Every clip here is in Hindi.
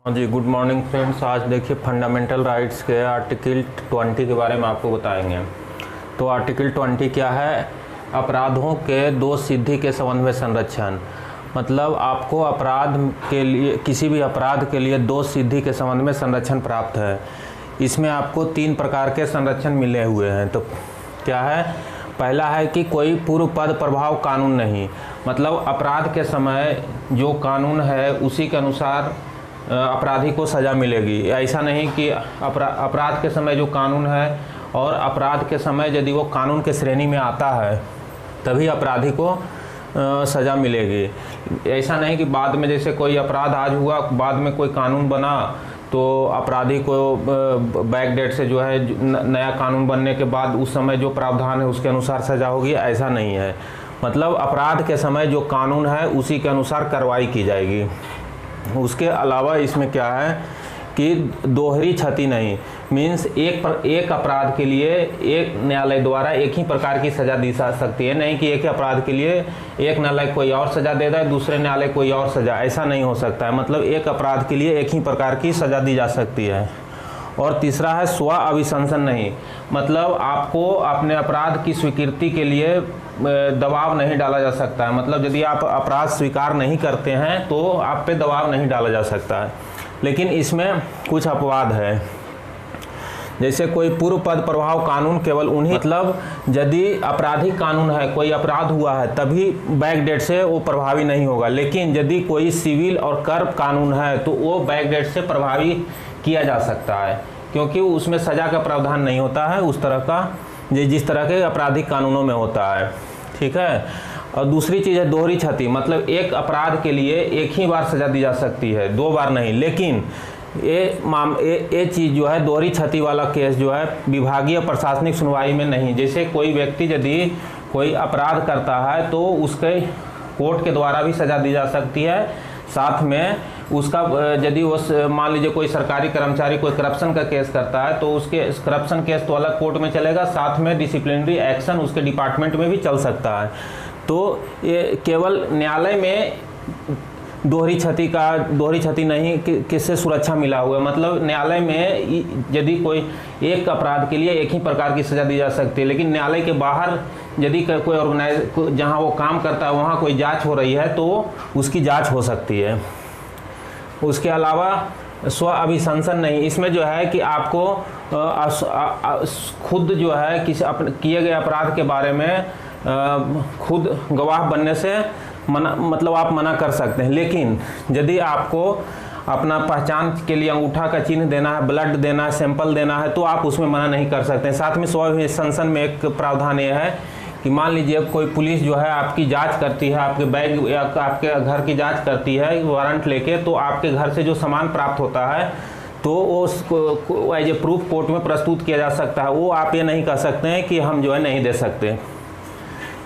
हाँ जी, गुड मॉर्निंग फ्रेंड्स। आज देखिए फंडामेंटल राइट्स के आर्टिकल 20 के बारे में आपको बताएंगे। तो आर्टिकल 20 क्या है? अपराधों के दोष सिद्धि के संबंध में संरक्षण। मतलब आपको अपराध के लिए, किसी भी अपराध के लिए दोष सिद्धि के संबंध में संरक्षण प्राप्त है। इसमें आपको 3 प्रकार के संरक्षण मिले हुए हैं। तो क्या है? पहला है कि कोई पूर्व पद प्रभाव कानून नहीं, मतलब अपराध के समय जो कानून है उसी के अनुसार अपराधी को सज़ा मिलेगी। ऐसा नहीं कि अपराध के समय जो कानून है और अपराध के समय यदि वो कानून के श्रेणी में आता है तभी अपराधी को सज़ा मिलेगी। ऐसा नहीं कि बाद में जैसे कोई अपराध आज हुआ, बाद में कोई कानून बना तो अपराधी को बैक डेट से जो है नया कानून बनने के बाद उस समय जो प्रावधान है उसके अनुसार सज़ा होगी, ऐसा नहीं है। मतलब अपराध के समय जो कानून है उसी के अनुसार कार्रवाई की जाएगी। उसके अलावा इसमें क्या है कि दोहरी क्षति नहीं, मीन्स एक अपराध के लिए एक न्यायालय द्वारा एक ही प्रकार की सज़ा दी जा सकती है। नहीं कि एक ही अपराध के लिए एक न्यायालय कोई और सज़ा दे दे, दूसरे न्यायालय कोई और सज़ा, ऐसा नहीं हो सकता है। मतलब एक अपराध के लिए एक ही प्रकार की सज़ा दी जा सकती है। और तीसरा है स्व अभिशंसन नहीं, मतलब आपको अपने अपराध की स्वीकृति के लिए दबाव नहीं डाला जा सकता है। मतलब यदि आप अपराध स्वीकार नहीं करते हैं तो आप पे दबाव नहीं डाला जा सकता है। लेकिन इसमें कुछ अपवाद है, जैसे कोई पूर्व पद प्रभाव कानून केवल उन्हीं, मतलब यदि आपराधिक कानून है, कोई अपराध हुआ है तभी बैक डेट से वो प्रभावी नहीं होगा। लेकिन यदि कोई सिविल और कर कानून है तो वो बैक डेट से प्रभावी किया जा सकता है, क्योंकि उसमें सज़ा का प्रावधान नहीं होता है उस तरह का जिस तरह के आपराधिक कानूनों में होता है। ठीक है। और दूसरी चीज़ है दोहरी क्षति, मतलब एक अपराध के लिए एक ही बार सज़ा दी जा सकती है, 2 बार नहीं। लेकिन ये चीज़ जो है दोहरी क्षति वाला केस जो है विभागीय प्रशासनिक सुनवाई में नहीं। जैसे कोई व्यक्ति यदि कोई अपराध करता है तो उसके कोर्ट के द्वारा भी सज़ा दी जा सकती है, साथ में उसका यदि वो मान लीजिए कोई सरकारी कर्मचारी कोई करप्शन का केस करता है तो उसके करप्शन केस तो अलग कोर्ट में चलेगा, साथ में डिसिप्लिनरी एक्शन उसके डिपार्टमेंट में भी चल सकता है। तो ये केवल न्यायालय में दोहरी क्षति नहीं किससे सुरक्षा मिला हुआ है। मतलब न्यायालय में यदि कोई एक अपराध के लिए एक ही प्रकार की सज़ा दी जा सकती है, लेकिन न्यायालय के बाहर यदि कोई ऑर्गेनाइज जहां वो काम करता है वहां कोई जांच हो रही है तो उसकी जांच हो सकती है। उसके अलावा स्व अभिशंसन नहीं, इसमें जो है कि आपको खुद जो है किसी अपने किए गए अपराध के बारे में खुद गवाह बनने से मतलब आप मना कर सकते हैं। लेकिन यदि आपको अपना पहचान के लिए अंगूठा का चिन्ह देना है, ब्लड देना है, सैंपल देना है तो आप उसमें मना नहीं कर सकते हैं। साथ में स्व अभिशंसन में एक प्रावधान यह है कि मान लीजिए कोई पुलिस जो है आपकी जांच करती है, आपके बैग या आपके घर की जांच करती है वारंट लेके, तो आपके घर से जो सामान प्राप्त होता है तो वो एज ए प्रूफ कोर्ट में प्रस्तुत किया जा सकता है। वो आप ये नहीं कह सकते हैं कि हम जो है नहीं दे सकते।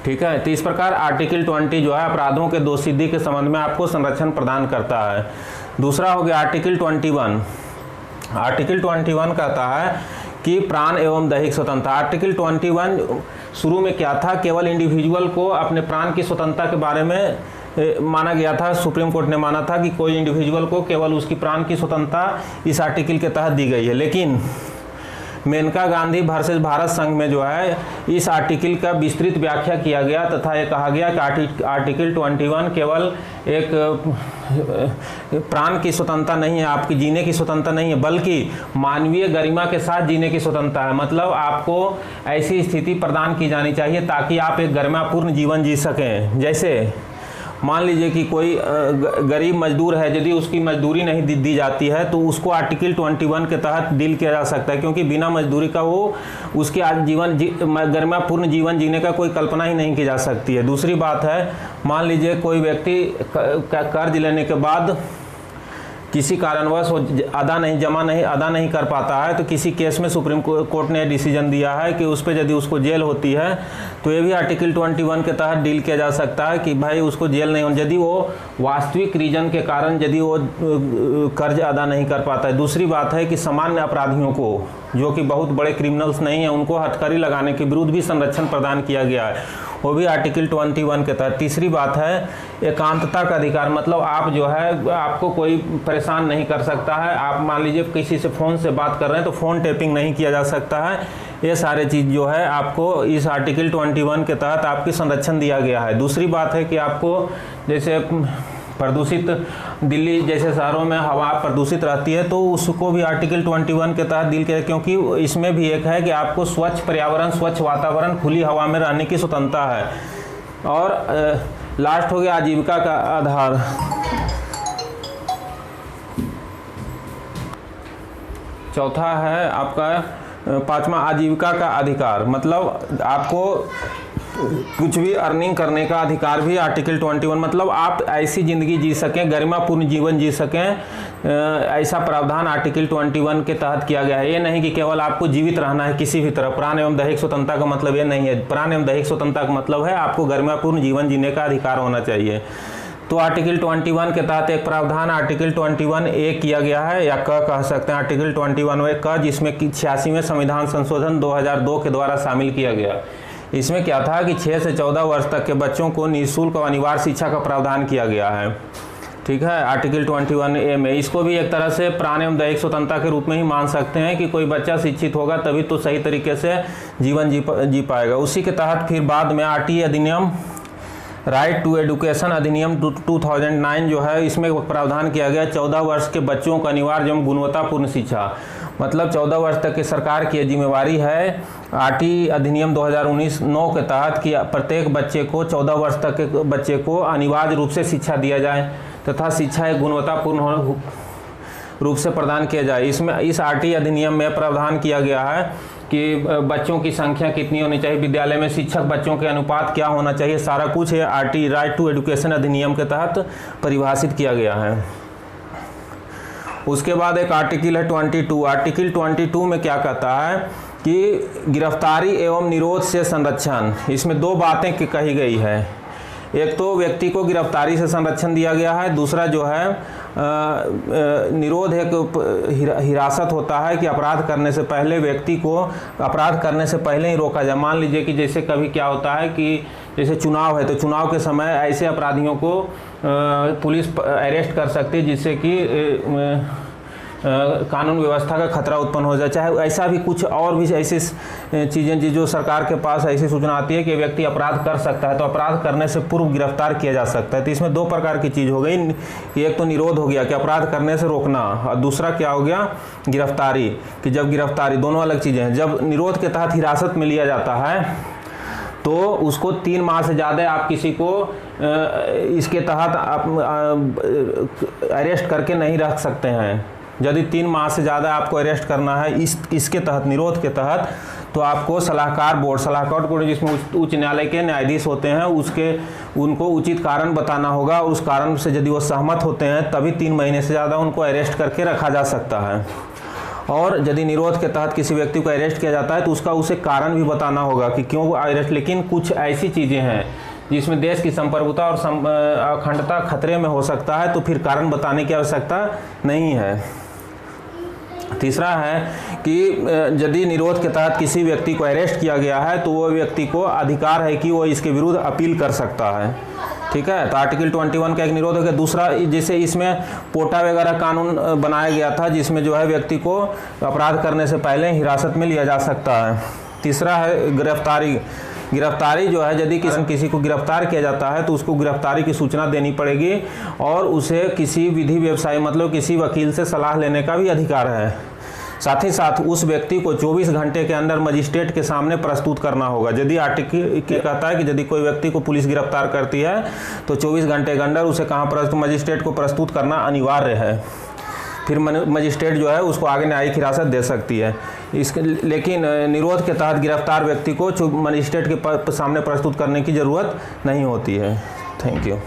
ठीक है। तो इस प्रकार आर्टिकल 20 जो है अपराधों के दोष सिद्धि के संबंध में आपको संरक्षण प्रदान करता है। दूसरा हो गया आर्टिकल 21। आर्टिकल 21 कहता है कि प्राण एवं दैहिक स्वतंत्रता। आर्टिकल 21 शुरू में क्या था, केवल इंडिविजुअल को अपने प्राण की स्वतंत्रता के बारे में माना गया था। सुप्रीम कोर्ट ने माना था कि कोई इंडिविजुअल को केवल उसकी प्राण की स्वतंत्रता इस आर्टिकल के तहत दी गई है। लेकिन मेनका गांधी वर्सेस भारत संघ में जो है इस आर्टिकल का विस्तृत व्याख्या किया गया तथा ये कहा गया कि आर्टिकल 21 केवल एक प्राण की स्वतंत्रता नहीं है, आपकी जीने की स्वतंत्रता नहीं है, बल्कि मानवीय गरिमा के साथ जीने की स्वतंत्रता है। मतलब आपको ऐसी स्थिति प्रदान की जानी चाहिए ताकि आप एक गरिमापूर्ण जीवन जी सकें। जैसे मान लीजिए कि कोई गरीब मजदूर है, यदि उसकी मजदूरी नहीं दी जाती है तो उसको आर्टिकल 21 के तहत डील किया जा सकता है, क्योंकि बिना मजदूरी का वो उसके गरिमापूर्ण जीवन जीने का कोई कल्पना ही नहीं की जा सकती है। दूसरी बात है, मान लीजिए कोई व्यक्ति कर्ज लेने के बाद किसी कारणवश वो अदा नहीं कर पाता है, तो किसी केस में सुप्रीम कोर्ट ने डिसीजन दिया है कि उस पर यदि उसको जेल होती है तो ये भी आर्टिकल 21 के तहत डील किया जा सकता है कि भाई उसको जेल नहीं होना, यदि वो वास्तविक रीजन के कारण यदि वो कर्ज अदा नहीं कर पाता है। दूसरी बात है कि सामान्य अपराधियों को जो कि बहुत बड़े क्रिमिनल्स नहीं हैं, उनको हथकड़ी लगाने के विरुद्ध भी संरक्षण प्रदान किया गया है, वो भी आर्टिकल 21 के तहत। तीसरी बात है एकांतता का अधिकार, मतलब आप जो है आपको कोई परेशान नहीं कर सकता है। आप मान लीजिए किसी से फ़ोन से बात कर रहे हैं तो फ़ोन टैपिंग नहीं किया जा सकता है। ये सारे चीज़ जो है आपको इस आर्टिकल 21 के तहत आपकी संरक्षण दिया गया है। दूसरी बात है कि आपको जैसे प्रदूषित दिल्ली जैसे शहरों में हवा प्रदूषित रहती है तो उसको भी आर्टिकल 21 के तहत दिल के, क्योंकि इसमें भी एक है कि आपको स्वच्छ पर्यावरण, स्वच्छ वातावरण, खुली हवा में रहने की स्वतंत्रता है। और लास्ट हो गया आजीविका का आधार। चौथा है आपका पांचवा आजीविका का अधिकार, मतलब आपको कुछ भी अर्निंग करने का अधिकार भी आर्टिकल 21, मतलब आप ऐसी ज़िंदगी जी सकें, गरिमापूर्ण जीवन जी सकें, ऐसा प्रावधान आर्टिकल 21 के तहत किया गया है। ये नहीं कि केवल आपको जीवित रहना है किसी भी तरह। प्राण एवं दैहिक स्वतंत्रता का मतलब ये नहीं है। प्राण एवं दैहिक स्वतंत्रता का मतलब है आपको गरिमापूर्ण जीवन जीने का अधिकार होना चाहिए। तो आर्टिकल 21 के तहत एक प्रावधान आर्टिकल 21A किया गया है, या क कह सकते हैं आर्टिकल 21A क, जिसमें कि 86वें संविधान संशोधन 2002 के द्वारा शामिल किया गया। इसमें क्या था कि 6 से 14 वर्ष तक के बच्चों को निःशुल्क और अनिवार्य शिक्षा का प्रावधान किया गया है। ठीक है, आर्टिकल 21A में इसको भी एक तरह से प्राण एवं दैहिक स्वतंत्रता के रूप में ही मान सकते हैं कि कोई बच्चा शिक्षित होगा तभी तो सही तरीके से जीवन जी पाएगा। उसी के तहत फिर बाद में RT अधिनियम, राइट टू एजुकेशन अधिनियम 2009 जो है, इसमें प्रावधान किया गया 14 वर्ष के बच्चों को अनिवार्य एवं गुणवत्तापूर्ण शिक्षा, मतलब 14 वर्ष तक की सरकार की जिम्मेवारी है RT अधिनियम 2019-9 के तहत कि प्रत्येक बच्चे को 14 वर्ष तक के बच्चे को अनिवार्य रूप से शिक्षा दिया जाए तथा शिक्षा एक गुणवत्तापूर्ण रूप से प्रदान किया जाए। इसमें इस RT अधिनियम में प्रावधान किया गया है कि बच्चों की संख्या कितनी होनी चाहिए, विद्यालय में शिक्षक बच्चों के अनुपात क्या होना चाहिए, सारा कुछ है RT राइट टू एजुकेशन अधिनियम के तहत परिभाषित किया गया है। उसके बाद एक आर्टिकल है 22। आर्टिकल 22 में क्या कहता है कि गिरफ्तारी एवं निरोध से संरक्षण। इसमें दो बातें कही गई है, एक तो व्यक्ति को गिरफ्तारी से संरक्षण दिया गया है, दूसरा जो है निरोध एक हिरासत होता है कि अपराध करने से पहले व्यक्ति को अपराध करने से पहले ही रोका जाए। मान लीजिए कि जैसे कभी क्या होता है कि जैसे चुनाव है तो चुनाव के समय ऐसे अपराधियों को पुलिस अरेस्ट कर सकती है जिससे कि कानून व्यवस्था का खतरा उत्पन्न हो जाए। चाहे ऐसा भी कुछ और भी ऐसी चीज़ें जो सरकार के पास ऐसी सूचना आती है कि व्यक्ति अपराध कर सकता है तो अपराध करने से पूर्व गिरफ्तार किया जा सकता है। तो इसमें दो प्रकार की चीज़ हो गई, एक तो निरोध हो गया कि अपराध करने से रोकना, और दूसरा क्या हो गया गिरफ्तारी, कि जब गिरफ्तारी, दोनों अलग चीज़ें हैं। जब निरोध के तहत हिरासत में लिया जाता है तो उसको 3 माह से ज़्यादा आप किसी को इसके तहत आप अरेस्ट करके नहीं रख सकते हैं। यदि 3 माह से ज़्यादा आपको अरेस्ट करना है इसके तहत, निरोध के तहत, तो आपको सलाहकार बोर्ड जिसमें उच्च न्यायालय के न्यायाधीश होते हैं उनको उचित कारण बताना होगा। उस कारण से यदि वो सहमत होते हैं तभी 3 महीने से ज़्यादा उनको अरेस्ट करके रखा जा सकता है। और यदि निरोध के तहत किसी व्यक्ति को अरेस्ट किया जाता है तो उसका उसे कारण भी बताना होगा कि क्यों अरेस्ट। लेकिन कुछ ऐसी चीज़ें हैं जिसमें देश की संप्रभुता और अखंडता खतरे में हो सकता है तो फिर कारण बताने की आवश्यकता नहीं है। तीसरा है कि यदि निरोध के तहत किसी व्यक्ति को अरेस्ट किया गया है तो वो व्यक्ति को अधिकार है कि वो इसके विरुद्ध अपील कर सकता है। ठीक है, तो आर्टिकल 21 का एक निरोध हो गया। दूसरा, जैसे इसमें पोटा वगैरह कानून बनाया गया था जिसमें जो है व्यक्ति को अपराध करने से पहले हिरासत में लिया जा सकता है। तीसरा है गिरफ्तारी जो है, यदि किसी को गिरफ्तार किया जाता है तो उसको गिरफ्तारी की सूचना देनी पड़ेगी और उसे किसी विधि व्यवसायी मतलब किसी वकील से सलाह लेने का भी अधिकार है। साथ ही साथ उस व्यक्ति को 24 घंटे के अंदर मजिस्ट्रेट के सामने प्रस्तुत करना होगा। यदि आर्टिकल कहता है कि यदि कोई व्यक्ति को पुलिस गिरफ्तार करती है तो 24 घंटे के अंदर उसे मजिस्ट्रेट को प्रस्तुत करना अनिवार्य है। फिर मजिस्ट्रेट जो है उसको आगे न्यायिक हिरासत दे सकती है। लेकिन निरोध के तहत गिरफ्तार व्यक्ति को मजिस्ट्रेट के सामने प्रस्तुत करने की ज़रूरत नहीं होती है। Thank you.